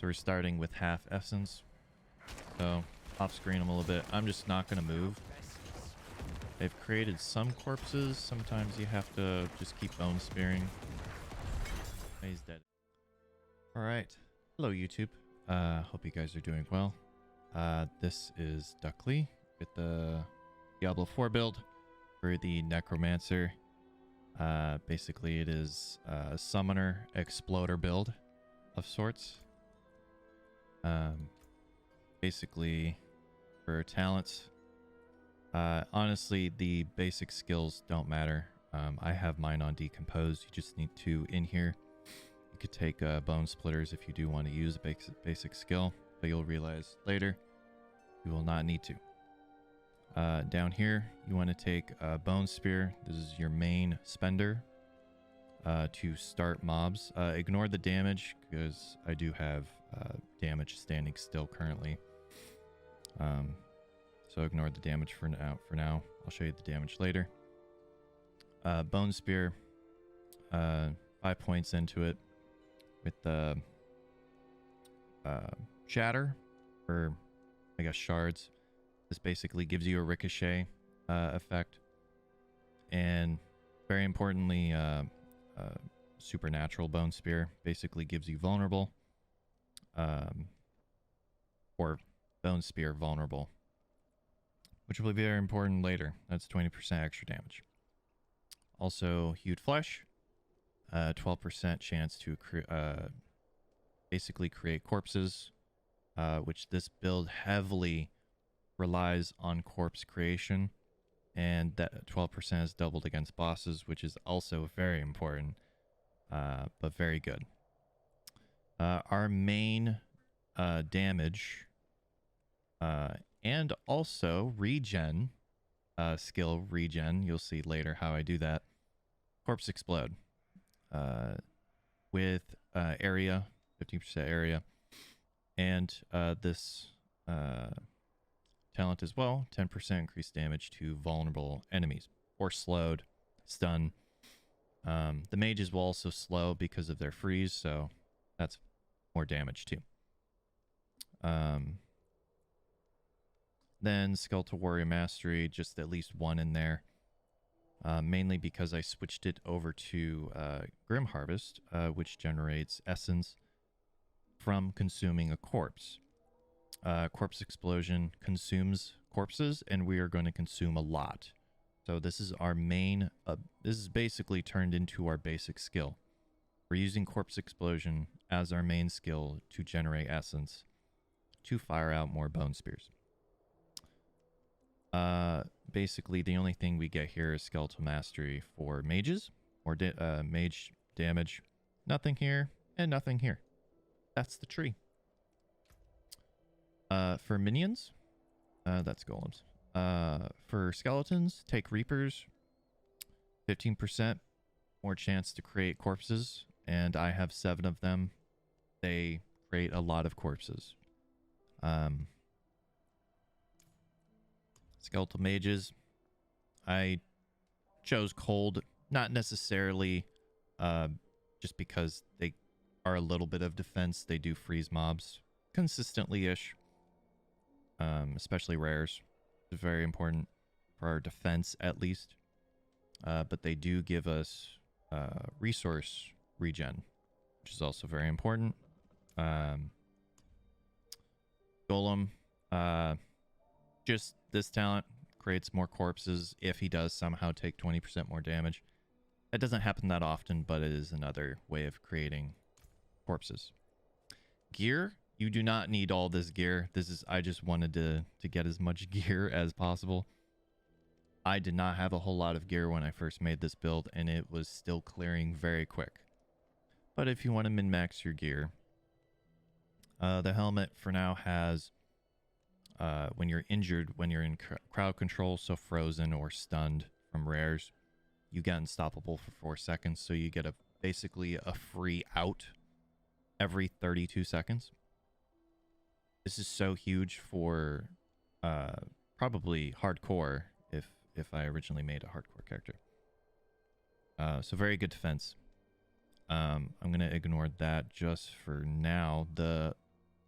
So we're starting with half essence. So off screen a little bit. I'm just not going to move. They've created some corpses. Sometimes you have to just keep bone spearing. He's dead. All right. Hello, YouTube. Hope you guys are doing well. This is Duckley with the Diablo 4 build for the Necromancer. Basically, it is a summoner exploder build of sorts. Basically, for talents, honestly, the basic skills don't matter. I have mine on decompose. You just need to, in here, you could take bone splitters if you do want to use a basic skill, but you'll realize later you will not need to. Down here, you want to take a bone spear. This is your main spender to start mobs. Ignore the damage because I do have damage standing still currently. So ignore the damage for now. I'll show you the damage later. Bone spear, 5 points into it with the shatter, or I guess shards. This basically gives you a ricochet effect, and very importantly, supernatural bone spear basically gives you vulnerable, or bone spear vulnerable, which will be very important later. That's 20% extra damage. Also, hewed flesh, 12% chance to basically create corpses, which this build heavily relies on corpse creation, and that 12% is doubled against bosses, which is also very important, but very good. Our main damage and also regen, skill regen, you'll see later how I do that. Corpse explode with area, 15% area, and this talent as well, 10% increased damage to vulnerable enemies, or slowed, stun. The mages will also slow because of their freeze, so that's more damage too. Then Skeletal Warrior Mastery, just at least one in there. Mainly because I switched it over to Grim Harvest, which generates essence from consuming a corpse. Corpse Explosion consumes corpses, and we are going to consume a lot. So this is our main, this is basically turned into our basic skill. We're using Corpse Explosion as our main skill to generate essence to fire out more bone spears. Basically, the only thing we get here is Skeletal Mastery for mages, or mage damage. Nothing here, and nothing here. That's the tree. For minions, that's golems. For skeletons, take reapers. 15% more chance to create corpses, and I have 7 of them. They create a lot of corpses. Skeletal mages, I chose cold, not necessarily just because they are a little bit of defense. They do freeze mobs consistently-ish, especially rares. It's very important for our defense, at least. But they do give us resource regen, which is also very important. Golem, just this talent creates more corpses if he does somehow take 20% more damage. That doesn't happen that often, but it is another way of creating corpses. Gear, you do not need all this gear. I just wanted to get as much gear as possible. I did not have a whole lot of gear when I first made this build, and it was still clearing very quick. But if you want to min-max your gear, the helmet for now has when you're injured, when you're in crowd control, so frozen or stunned from rares, you get unstoppable for 4 seconds, so you get basically a free out every 32 seconds. This is so huge for probably hardcore if I originally made a hardcore character. So very good defense. I'm going to ignore that just for now. The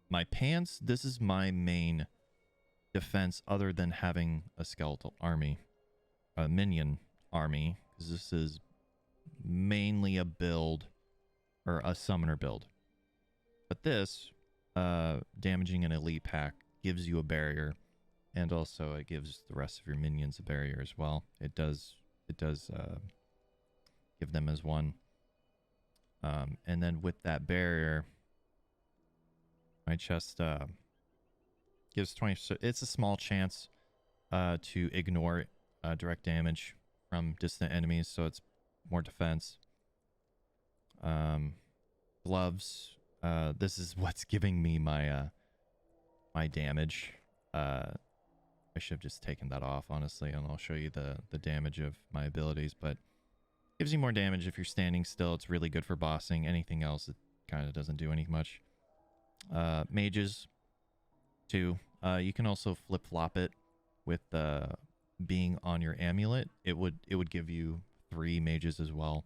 My pants, this is my main defense other than having a skeletal army, a minion army, because this is mainly a build or a summoner build. But this, damaging an elite pack gives you a barrier, and also it gives the rest of your minions a barrier as well. It does give them as one. And then with that barrier, my chest gives 20. So it's a small chance to ignore direct damage from distant enemies, so it's more defense. Gloves. This is what's giving me my my damage. I should have just taken that off, honestly, and I'll show you the damage of my abilities. But gives you more damage if you're standing still. It's really good for bossing. Anything else, it kind of doesn't do any much. Mages, too. You can also flip-flop it with being on your amulet. It would give you 3 mages as well.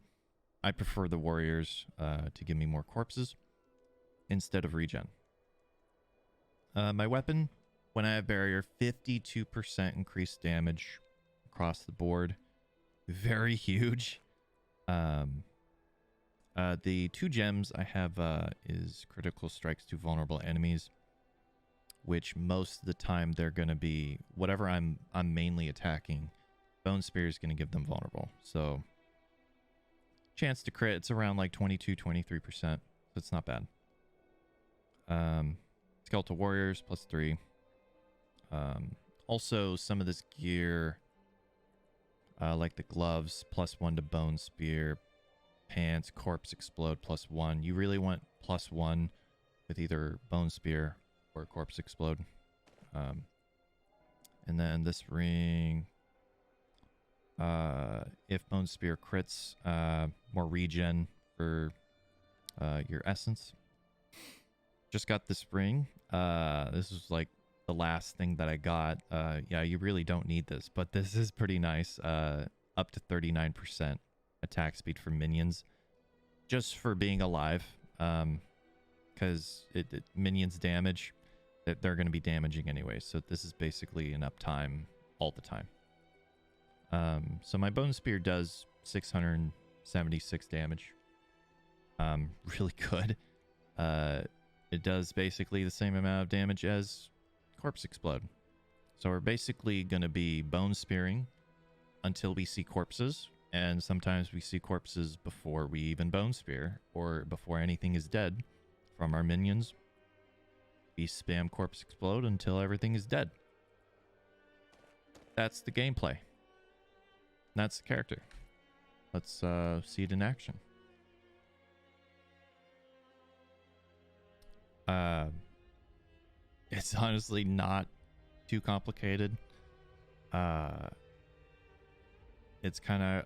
I prefer the warriors to give me more corpses instead of regen. My weapon, when I have barrier, 52% increased damage across the board. Very huge. The 2 gems I have is critical strikes to vulnerable enemies, which most of the time they're going to be whatever I'm mainly attacking. Bone Spear is going to give them vulnerable. So chance to crit, it's around like 22-23%. So it's not bad. Skeletal Warriors +3. Also some of this gear, like the gloves, +1 to Bone Spear, pants, Corpse Explode +1. You really want +1 with either Bone Spear or Corpse Explode. And then this ring, if Bone Spear crits, more regen for your essence. Just got this ring. This is like the last thing that I got. Yeah, you really don't need this, but this is pretty nice. Up to 39% attack speed for minions, just for being alive. Because minions damage, they're going to be damaging anyway. So this is basically an uptime all the time. So my Bone Spear does 676 damage. Really good. It does basically the same amount of damage as Corpse Explode. So we're basically going to be bone spearing until we see corpses. And sometimes we see corpses before we even bone spear, or before anything is dead from our minions. We spam Corpse Explode until everything is dead. That's the gameplay. That's the character. Let's see it in action. It's honestly not too complicated. It's kind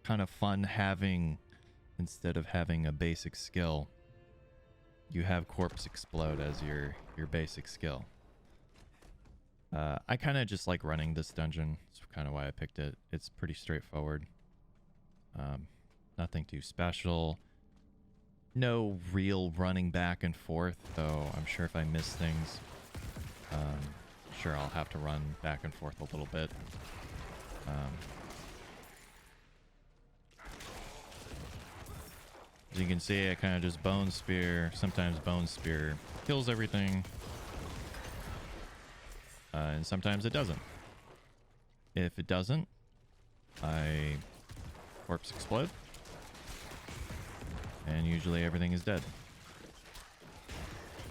of fun having, instead of having a basic skill, you have Corpse Explode as your basic skill. I kind of just like running this dungeon. That's kind of why I picked it. It's pretty straightforward. Nothing too special. No real running back and forth, though I'm sure if I miss things, sure I'll have to run back and forth a little bit. As you can see, I kind of just Bone Spear. Sometimes Bone Spear kills everything, and sometimes it doesn't. If it doesn't, I Corpse Explode, and usually everything is dead.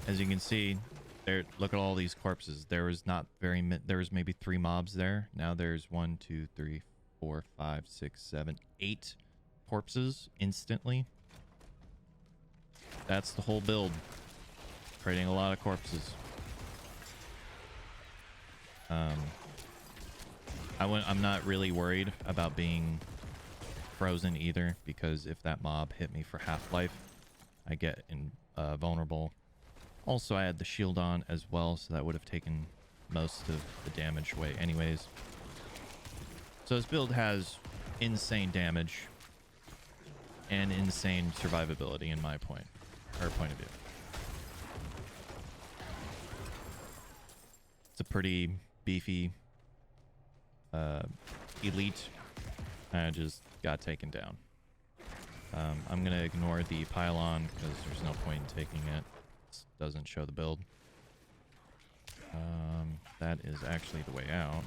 As you can see, there. Look at all these corpses. There was not very. There was maybe 3 mobs there. Now there's 1, 2, 3, 4, 5, 6, 7, 8 corpses instantly. That's the whole build. Creating a lot of corpses. I'm not really worried about being frozen either, because if that mob hit me for half-life, I get vulnerable. Also, I had the shield on as well, so that would have taken most of the damage away anyways. So this build has insane damage and insane survivability in my point of view. pretty beefy elite just got taken down. I'm gonna ignore the pylon because there's no point in taking it. It doesn't show the build. That is actually the way out.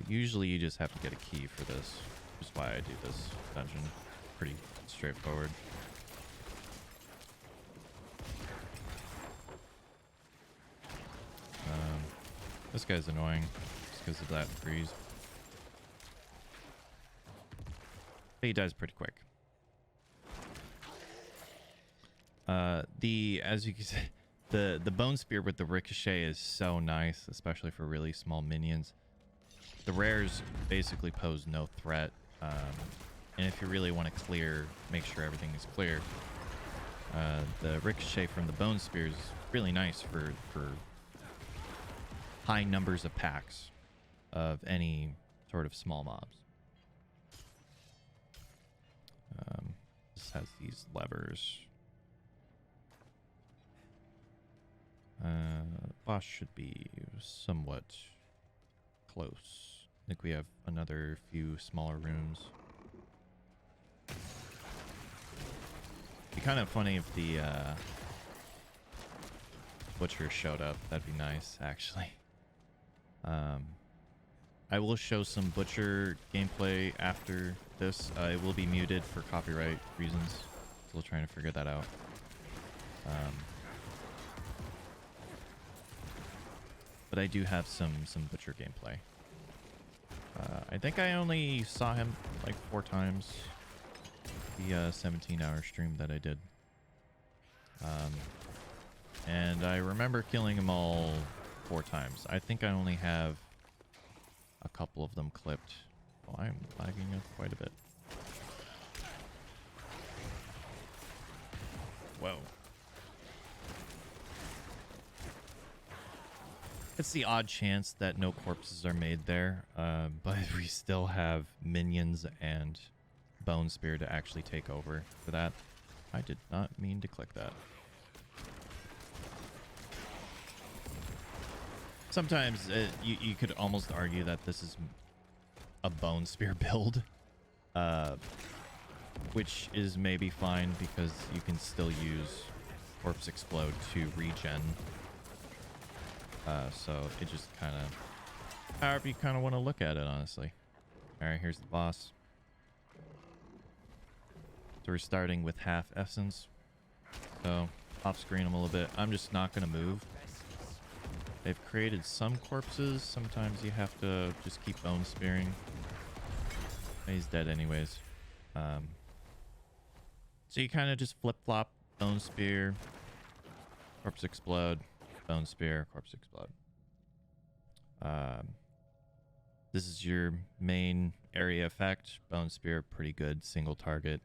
Usually you just have to get a key for this, which is why I do this dungeon. Pretty straightforward. This guy's annoying just because of that freeze. But he dies pretty quick. As you can see, the bone spear with the ricochet is so nice, especially for really small minions. The rares basically pose no threat, and if you really want to make sure everything is clear, the ricochet from the bone spear is really nice for high numbers of packs of any sort of small mobs. This has these levers. Boss should be somewhat close. I think we have another few smaller rooms. It'd be kind of funny if the butcher showed up. That'd be nice, actually. I will show some butcher gameplay after this. It will be muted for copyright reasons. Still trying to figure that out. But I do have some butcher gameplay. I think I only saw him like 4 times. The 17-hour stream that I did. And I remember killing them all 4 times. I think I only have a couple of them clipped. Oh, I'm lagging up quite a bit. Whoa. It's the odd chance that no corpses are made there, but we still have minions and Bone Spear to actually take over for that. I did not mean to click that. Sometimes you could almost argue that this is a Bone Spear build, which is maybe fine because you can still use Corpse Explode to regen. So it just kind of, however you kind of want to look at it, honestly. All right, here's the boss. So we're starting with half essence. So off screen them a little bit. I'm just not going to move. They've created some corpses. Sometimes you have to just keep bone spearing. He's dead anyways. So you kind of just flip-flop, bone spear, corpse explode, bone spear, corpse explode. This is your main area effect. Bone spear, pretty good single target.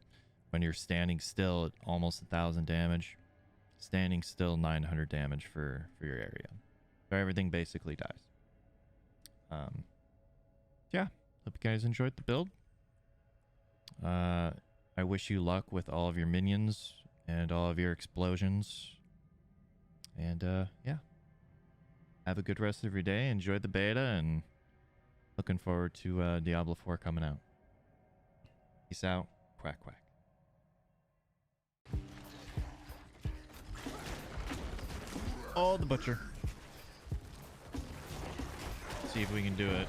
When you're standing still, almost 1,000 damage. Standing still, 900 damage for your area. So everything basically dies. Yeah, hope you guys enjoyed the build. I wish you luck with all of your minions and all of your explosions. And yeah, have a good rest of your day. Enjoy the beta, and looking forward to Diablo 4 coming out. Peace out. Quack, quack. Oh, the butcher. See if we can do it.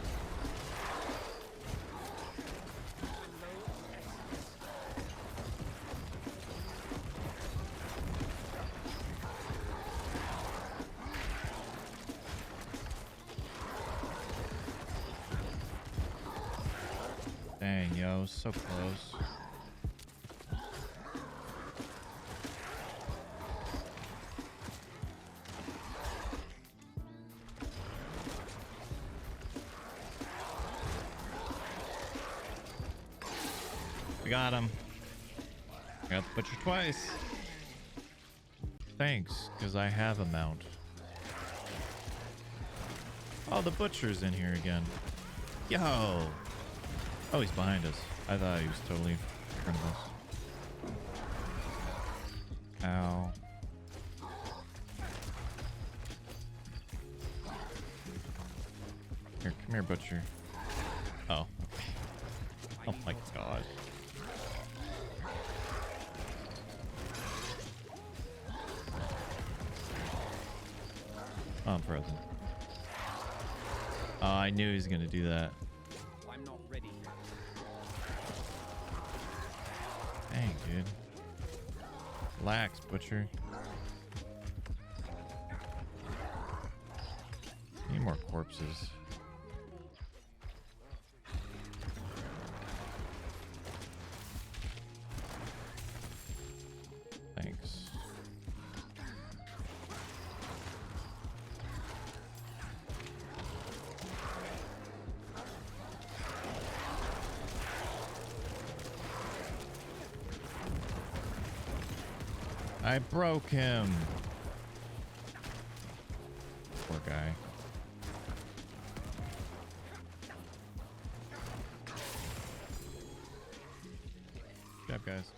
Dang, yo, so close. We got him. Got the butcher twice. Thanks, because I have a mount. Oh, the butcher's in here again. Yo! Oh, he's behind us. I thought he was totally in front of us. Ow. Here, come here, butcher. Oh, okay. Oh my god. Oh, I'm frozen. Oh, I knew he was gonna do that. I'm not ready. Dang, dude. Relax, butcher. Need more corpses. Thanks. I broke him. Poor guy. Good job, guys.